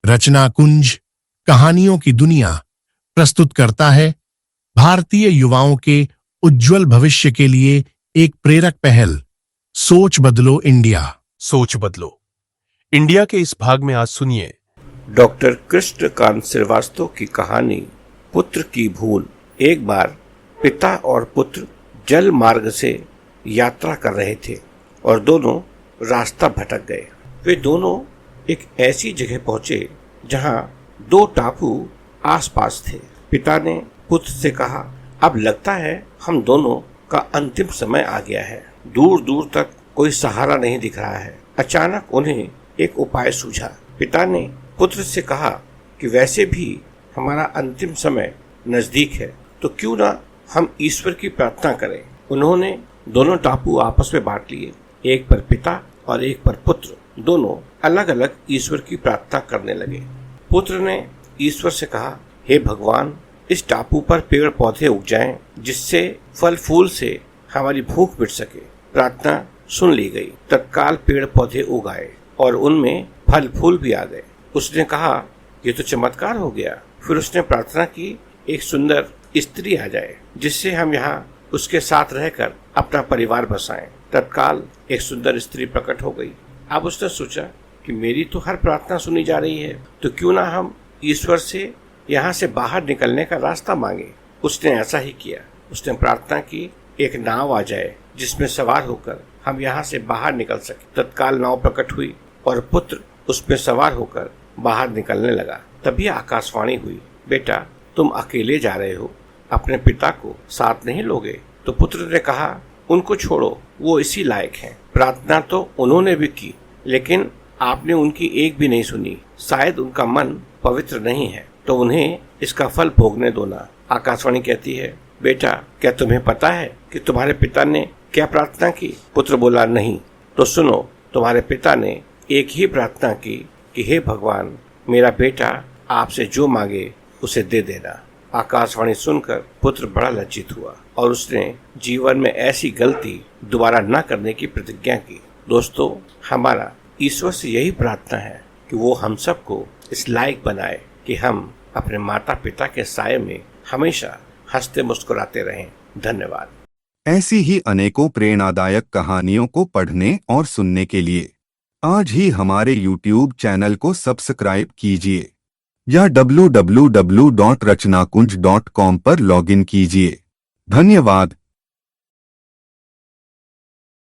रचना कुंज कहानियों की दुनिया प्रस्तुत करता है भारतीय युवाओं के उज्जवल भविष्य के लिए एक प्रेरक पहल। सोच बदलो इंडिया। सोच बदलो इंडिया के इस भाग में आज सुनिए डॉक्टर कृष्णकांत श्रीवास्तव की कहानी पुत्र की भूल। एक बार पिता और पुत्र जल मार्ग से यात्रा कर रहे थे और दोनों रास्ता भटक गए। वे दोनों एक ऐसी जगह पहुंचे जहां दो टापू आसपास थे। पिता ने पुत्र से कहा, अब लगता है हम दोनों का अंतिम समय आ गया है। दूर दूर तक कोई सहारा नहीं दिख रहा है। अचानक उन्हें एक उपाय सूझा। पिता ने पुत्र से कहा कि वैसे भी हमारा अंतिम समय नजदीक है, तो क्यों ना हम ईश्वर की प्रार्थना करें। उन्होंने दोनों टापू आपस में बांट लिए, एक पर पिता और एक पर पुत्र। दोनों अलग अलग ईश्वर की प्रार्थना करने लगे। पुत्र ने ईश्वर से कहा, हे भगवान, इस टापू पर पेड़ पौधे उग जाएं, जिससे फल फूल से हमारी भूख मिट सके। प्रार्थना सुन ली गई। तत्काल पेड़ पौधे उग आए और उनमें फल फूल भी आ गए। उसने कहा, ये तो चमत्कार हो गया। फिर उसने प्रार्थना की, एक सुंदर स्त्री आ जाए, जिससे हम यहाँ उसके साथ रहकर अपना परिवार बसाएं। तत्काल एक सुंदर स्त्री प्रकट हो गई। अब उसने सोचा कि मेरी तो हर प्रार्थना सुनी जा रही है, तो क्यों ना हम ईश्वर से यहाँ से बाहर निकलने का रास्ता मांगे। उसने ऐसा ही किया। उसने प्रार्थना की, एक नाव आ जाए जिसमें सवार होकर हम यहाँ से बाहर निकल सके। तत्काल नाव प्रकट हुई और पुत्र उसमें सवार होकर बाहर निकलने लगा। तभी आकाशवाणी हुई, बेटा, तुम अकेले जा रहे हो, अपने पिता को साथ नहीं लोगे। तो पुत्र ने कहा, उनको छोड़ो, वो इसी लायक हैं। प्रार्थना तो उन्होंने भी की, लेकिन आपने उनकी एक भी नहीं सुनी। शायद उनका मन पवित्र नहीं है, तो उन्हें इसका फल भोगने दो ना। आकाशवाणी कहती है, बेटा, क्या तुम्हें पता है कि तुम्हारे पिता ने क्या प्रार्थना की? पुत्र बोला, नहीं। तो सुनो, तुम्हारे पिता ने एक ही प्रार्थना की कि हे भगवान, मेरा बेटा आपसे जो मांगे उसे दे देना। आकाशवाणी सुनकर पुत्र बड़ा लज्जित हुआ और उसने जीवन में ऐसी गलती दोबारा न करने की प्रतिज्ञा की। दोस्तों, हमारा ईश्वर से यही प्रार्थना है कि वो हम सबको इस लायक बनाए कि हम अपने माता पिता के साये में हमेशा हंसते मुस्कुराते रहें। धन्यवाद। ऐसी ही अनेकों प्रेरणादायक कहानियों को पढ़ने और सुनने के लिए आज ही हमारे YouTube चैनल को सब्सक्राइब कीजिए या www.rachnakunj.com पर लॉगिन कीजिए। धन्यवाद।